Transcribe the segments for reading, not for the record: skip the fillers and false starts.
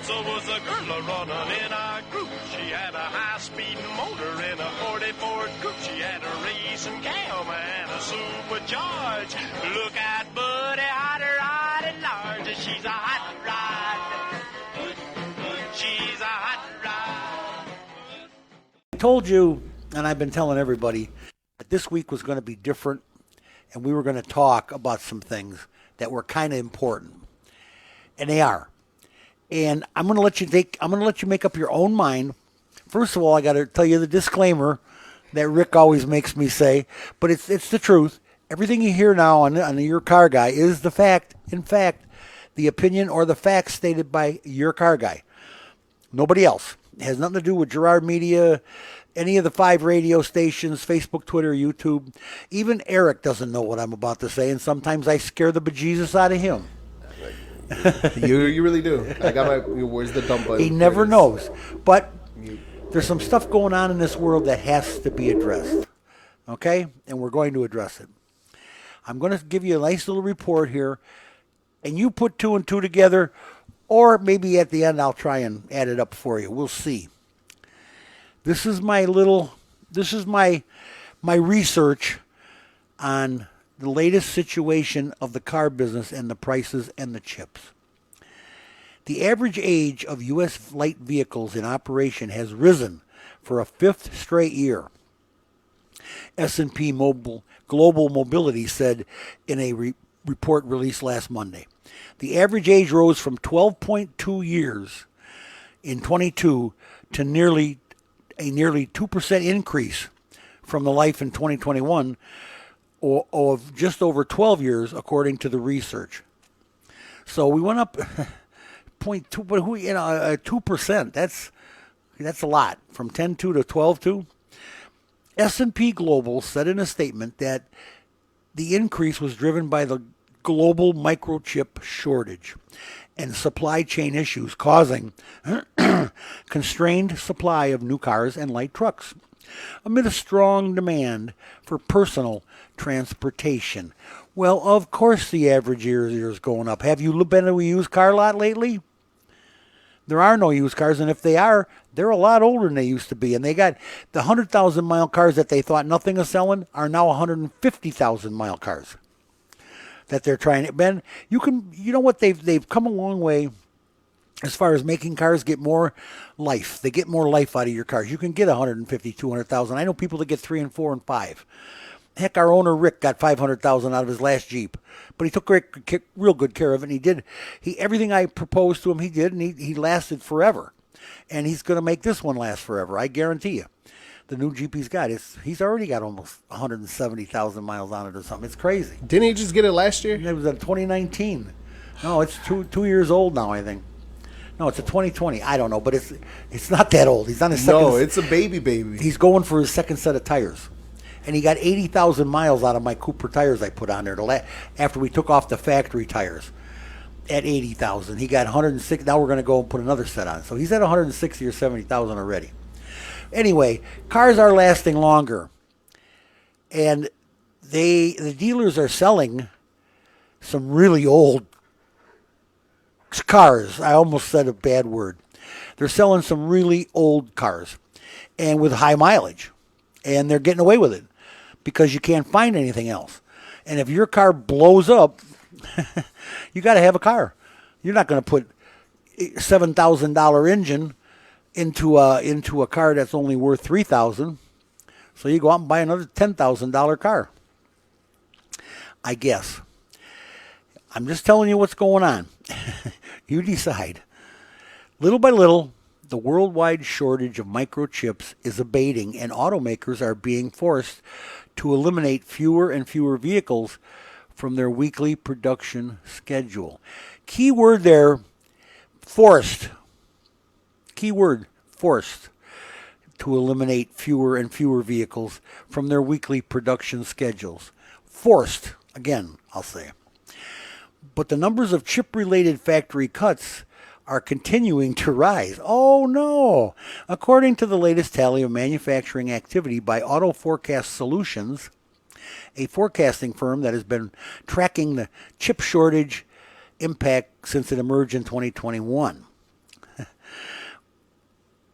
Was a girl running in our group. She had a high-speed motor in a 40 Ford Coupe. She had a racing cam and a supercharged. Look at Buddy, hot rod and large. She's a hot rod. She's a hot rod. I told you, and I've been telling everybody, that this week was going to be different, and we were going to talk about some things that were kind of important, and they are. And I'm going to let you make up your own mind. First of all, I got to tell you the disclaimer that Rick always makes me say, but it's the truth. Everything you hear now on Your Car Guy is the fact. In fact, the opinion or the facts stated by Your Car Guy. Nobody else. It has nothing to do with Gerard Media, any of the 5 radio stations, Facebook, Twitter, YouTube. Even Eric doesn't know what I'm about to say, and sometimes I scare the bejesus out of him. You really do. I got my. Where's the dump button? He never knows. But there's some stuff going on in this world that has to be addressed. Okay? And we're going to address it. I'm going to give you a nice little report here, and you put 2 and 2 together, or maybe at the end I'll try and add it up for you. We'll see. This is my research on the latest situation of the car business and the prices and the chips. The average age of U.S. light vehicles in operation has risen for a 5th straight year. S&P Global Mobility said in a report released last Monday. The average age rose from 12.2 years in 22 to nearly 2% increase from the life in 2021, or of just over 12 years, according to the research. So we went up 0.2, but 2%. That's a lot, from 10.2 to 12.2. S&P Global said in a statement that the increase was driven by the global microchip shortage and supply chain issues causing constrained supply of new cars and light trucks amid a strong demand for personal transportation. Well, of course the average year is going up. Have you been to a used car lot lately? There are no used cars, and if they are, they're a lot older than they used to be. And they got the 100,000-mile cars that they thought nothing of selling are now 150,000-mile cars that they're trying to. Ben, you know what, they've come a long way as far as making cars get more life. They get more life out of your cars. You can get 150, 200,000. I know people that get 3 and 4 and 5. Heck, our owner Rick got 500,000 out of his last Jeep, but he took real good care of it. And everything I proposed to him, he did, and he lasted forever. And he's going to make this one last forever. I guarantee you. The new Jeep he's got, he's already got almost 170,000 miles on it or something. It's crazy. Didn't he just get it last year? It was in 2019. No, it's two years old now, I think. No, it's a 2020. I don't know, but it's not that old. He's on his second. No, it's a baby. He's going for his second set of tires. And he got 80,000 miles out of my Cooper tires I put on there after we took off the factory tires at 80,000. He got 106. Now we're going to go and put another set on. So he's at 160 or 70,000 already. Anyway, cars are lasting longer. And the dealers are selling some really old cars. I almost said a bad word. They're selling some really old cars and with high mileage. And they're getting away with it because you can't find anything else. And if your car blows up, you got to have a car. You're not going to put $7,000 engine into a car that's only worth $3,000. So you go out and buy another $10,000 car. I guess. I'm just telling you what's going on. You decide. Little by little, the worldwide shortage of microchips is abating, and automakers are being forced to eliminate fewer and fewer vehicles from their weekly production schedule. Key word there, forced. Key word, forced to eliminate fewer and fewer vehicles from their weekly production schedules. Forced, again, I'll say. But the numbers of chip-related factory cuts are continuing to rise. Oh no! According to the latest tally of manufacturing activity by Auto Forecast Solutions, a forecasting firm that has been tracking the chip shortage impact since it emerged in 2021.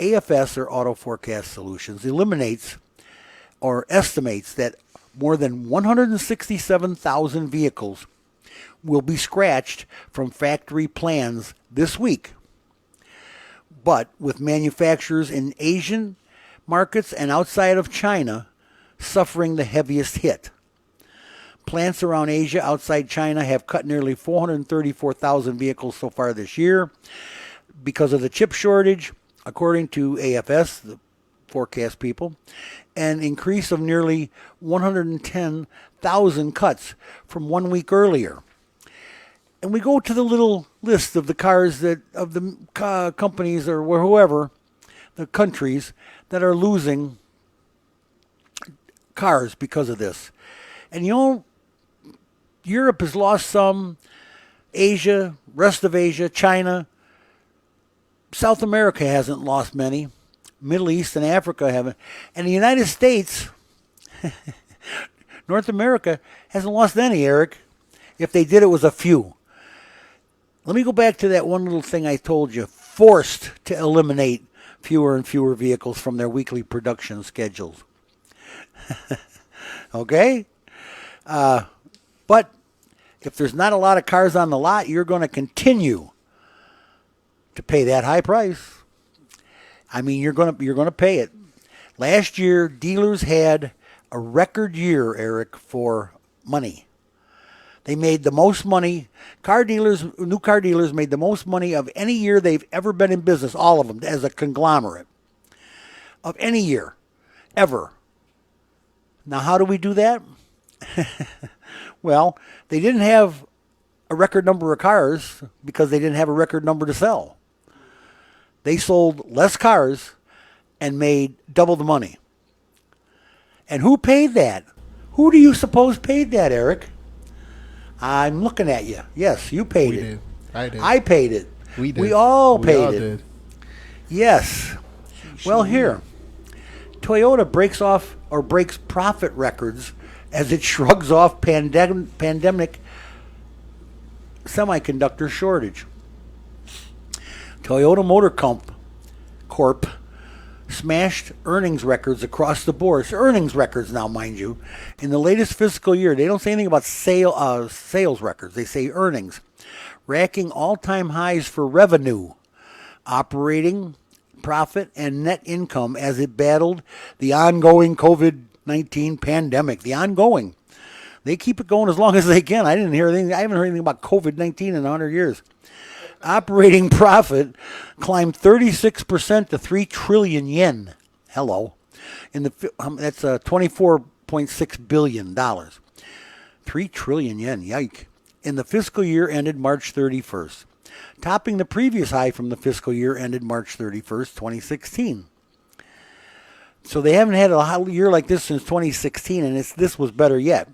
AFS, or Auto Forecast Solutions, eliminates or estimates that more than 167,000 vehicles will be scratched from factory plans this week. But with manufacturers in Asian markets and outside of China suffering the heaviest hit. Plants around Asia outside China have cut nearly 434,000 vehicles so far this year because of the chip shortage, according to AFS, the forecast people, an increase of nearly 110,000 cuts from 1 week earlier. And we go to the little list of the cars that, of the companies or whoever, the countries that are losing cars because of this. And Europe has lost some, Asia, rest of Asia, China, South America hasn't lost many, Middle East and Africa haven't, and the United States, North America, hasn't lost any, Eric. If they did, it was a few. Let me go back to that one little thing I told you, forced to eliminate fewer and fewer vehicles from their weekly production schedules. Okay? But if there's not a lot of cars on the lot, you're going to continue to pay that high price. I mean, you're going to pay it. Last year, dealers had a record year, Eric, for money. They made the most money. New car dealers made the most money of any year they've ever been in business, all of them, as a conglomerate. Of any year, ever. Now, how do we do that? Well, they didn't have a record number of cars because they didn't have a record number to sell. They sold less cars and made double the money. And who paid that? Who do you suppose paid that, Eric? I'm looking at you. Yes, you paid it. Did. I did. I paid it. We did. We all paid it. Did. Yes. Well, here, Toyota breaks profit records as it shrugs off pandemic semiconductor shortage. Toyota Motor Corp smashed earnings records across the board. So earnings records now, mind you. In the latest fiscal year, they don't say anything about sales records. They say earnings. Racking all-time highs for revenue, operating profit, and net income as it battled the ongoing COVID-19 pandemic. The ongoing. They keep it going as long as they can. I haven't heard anything about COVID-19 in 100 years. Operating profit climbed 36% to 3 trillion yen. Hello. That's $24.6 billion. 3 trillion yen. Yike. In the fiscal year ended March 31st, topping the previous high from the fiscal year ended March 31st, 2016. So they haven't had a year like this since 2016, and this was better yet.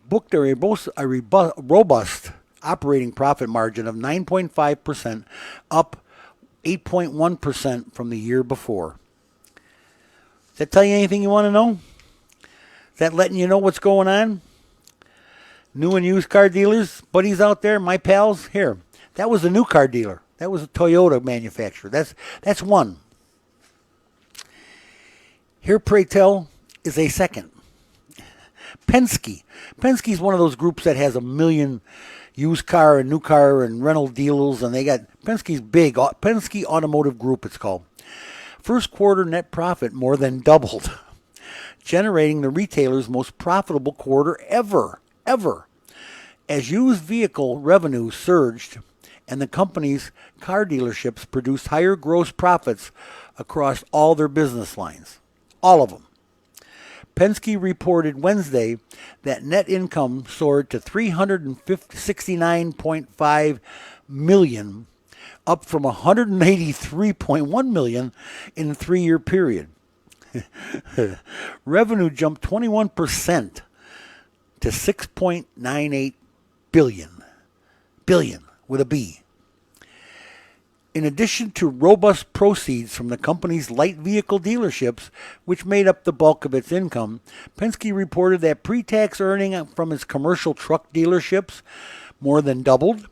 Booked a robust operating profit margin of 9.5%, up 8.1% from the year before. Does that tell you anything you want to know? Is that letting you know what's going on? New and used car dealers, buddies out there, my pals, here. That was a new car dealer. That was a Toyota manufacturer. That's one. Here, pray tell, is a second. Penske. Penske is one of those groups that has 1 million used car and new car and rental deals, and they got Penske's big. Penske Automotive Group, it's called. First quarter net profit more than doubled, generating the retailer's most profitable quarter ever, as used vehicle revenue surged and the company's car dealerships produced higher gross profits across all their business lines. All of them. Penske reported Wednesday that net income soared to $369.5 million, up from $183.1 million in the 3-year period. Revenue jumped 21% to $6.98 billion with a B. In addition to robust proceeds from the company's light vehicle dealerships, which made up the bulk of its income, Penske reported that pre-tax earnings from its commercial truck dealerships more than doubled,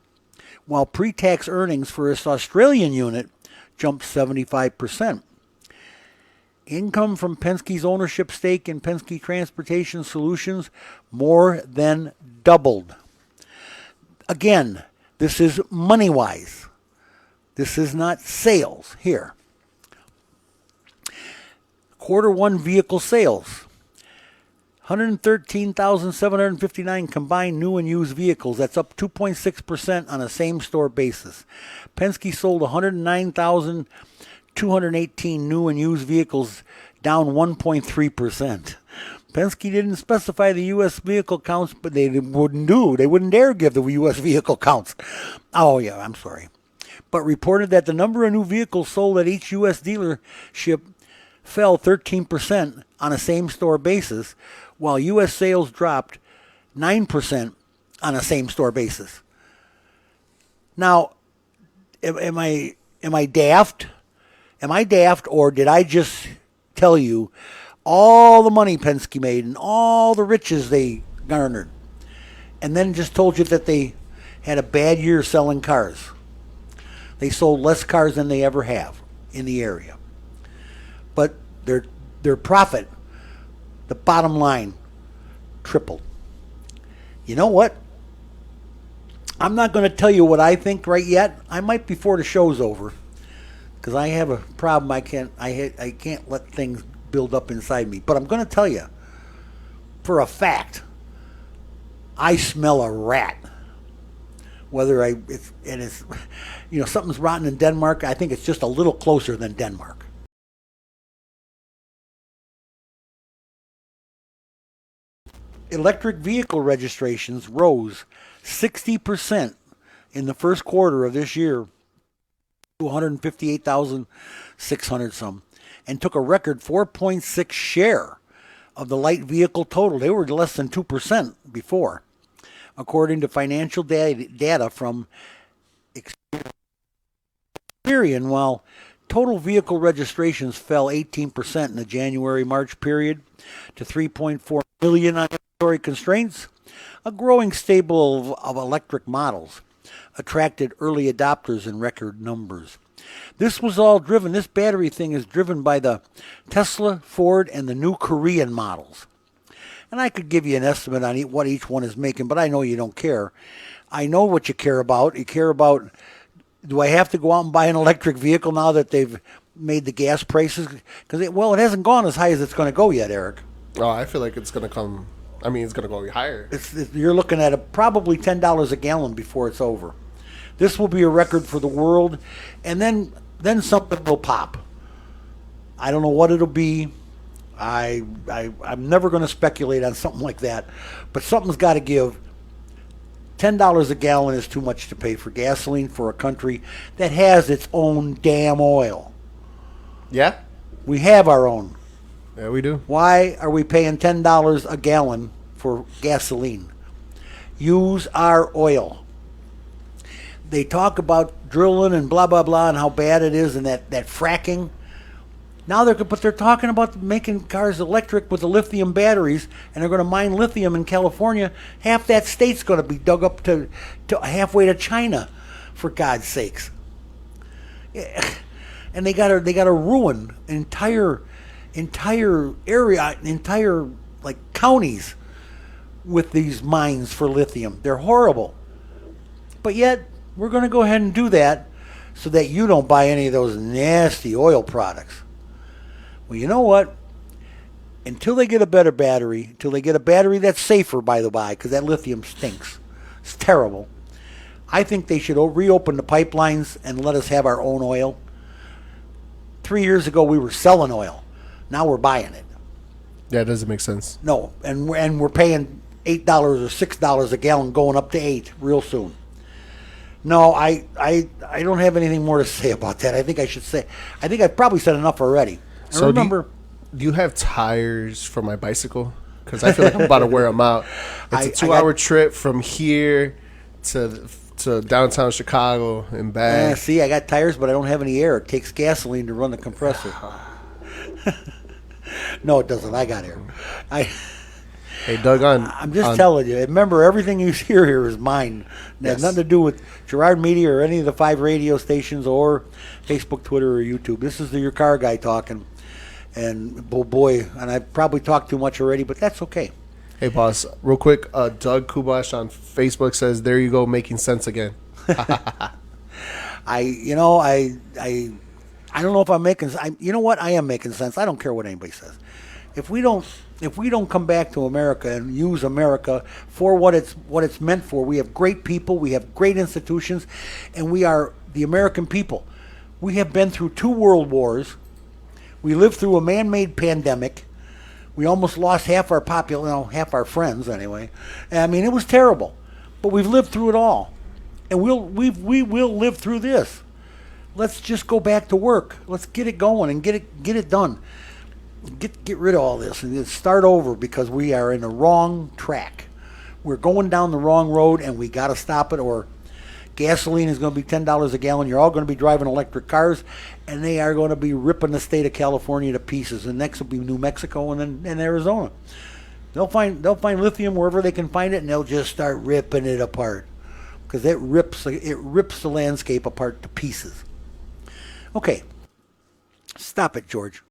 while pre-tax earnings for its Australian unit jumped 75%. Income from Penske's ownership stake in Penske Transportation Solutions more than doubled. Again, this is money-wise. This is not sales here. Quarter one vehicle sales. 113,759 combined new and used vehicles. That's up 2.6% on a same-store basis. Penske sold 109,218 new and used vehicles, down 1.3%. Penske didn't specify the U.S. vehicle counts, but they wouldn't do. They wouldn't dare give the U.S. vehicle counts. Oh, yeah, I'm sorry. But reported that the number of new vehicles sold at each U.S. dealership fell 13% on a same-store basis, while U.S. sales dropped 9% on a same-store basis. Now, am I daft? Am I daft, or did I just tell you all the money Penske made and all the riches they garnered, and then just told you that they had a bad year selling cars? They sold less cars than they ever have in the area. But their profit, the bottom line, tripled. You know what? I'm not going to tell you what I think right yet. I might before the show's over, because I have a problem. I can't let things build up inside me. But I'm going to tell you, for a fact, I smell a rat. Whether it's something's rotten in Denmark, I think it's just a little closer than Denmark. Electric vehicle registrations rose 60% in the first quarter of this year to 158,600 some, and took a record 4.6 share of the light vehicle total. They were less than 2% before, according to financial data from Experian. While total vehicle registrations fell 18% in the January-March period to 3.4 million on inventory constraints, a growing stable of electric models attracted early adopters in record numbers. This battery thing is driven by the Tesla, Ford, and the new Korean models. And I could give you an estimate on what each one is making, but I know you don't care. I know what you care about. You care about, do I have to go out and buy an electric vehicle now that they've made the gas prices? Because, it hasn't gone as high as it's going to go yet, Eric. Oh, I feel like it's going to come. I mean, it's going to go higher. You're looking at probably $10 a gallon before it's over. This will be a record for the world, and then something will pop. I don't know what it'll be. I'm never going to speculate on something like that, but something's got to give. $10 a gallon is too much to pay for gasoline for a country that has its own damn oil. Yeah? We have our own. Yeah, we do. Why are we paying $10 a gallon for gasoline? Use our oil. They talk about drilling and blah, blah, blah, and how bad it is and that fracking. Now they're talking about making cars electric with the lithium batteries, and they're going to mine lithium in California. Half that state's going to be dug up to halfway to China, for God's sakes. And they got to ruin entire area, entire counties with these mines for lithium. They're horrible. But yet we're going to go ahead and do that so that you don't buy any of those nasty oil products. Well, you know what? Until they get a better battery, until they get a battery that's safer, by the way, because that lithium stinks. It's terrible. I think they should reopen the pipelines and let us have our own oil. 3 years ago, we were selling oil. Now we're buying it. Yeah, it doesn't make sense. No, and we're paying $8 or $6 a gallon, going up to $8 real soon. No, I don't have anything more to say about that. I think I've probably said enough already. So remember, do you have tires for my bicycle? Because I feel like I'm about to wear them out. It's a 2-hour trip from here to downtown Chicago and back. See, I got tires, but I don't have any air. It takes gasoline to run the compressor. No, it doesn't. I got air. Hey, Doug, I'm just telling you. Remember, everything you hear here is mine. It has nothing to do with Gerard Media or any of the 5 radio stations or Facebook, Twitter, or YouTube. This is your car guy talking. And, oh boy, and I probably talked too much already, but that's okay. Hey, boss, real quick, Doug Kubash on Facebook says, there you go, making sense again. I don't know if I'm making. You know what? I am making sense. I don't care what anybody says. If we don't come back to America and use America for what it's meant for, we have great people, we have great institutions, and we are the American people. We have been through 2 world wars. We lived through a man-made pandemic. We almost lost half our half our friends anyway. I mean, it was terrible, but we've lived through it all, and we will live through this. Let's just go back to work. Let's get it going and get it done. Get rid of all this and start over, because we are in the wrong track. We're going down the wrong road, and we got to stop it, or gasoline is going to be $10 a gallon. You're all going to be driving electric cars, and they are going to be ripping the state of California to pieces. And next will be New Mexico and then Arizona. They'll find lithium wherever they can find it, and they'll just start ripping it apart, because it rips the landscape apart to pieces. Okay, stop it, George.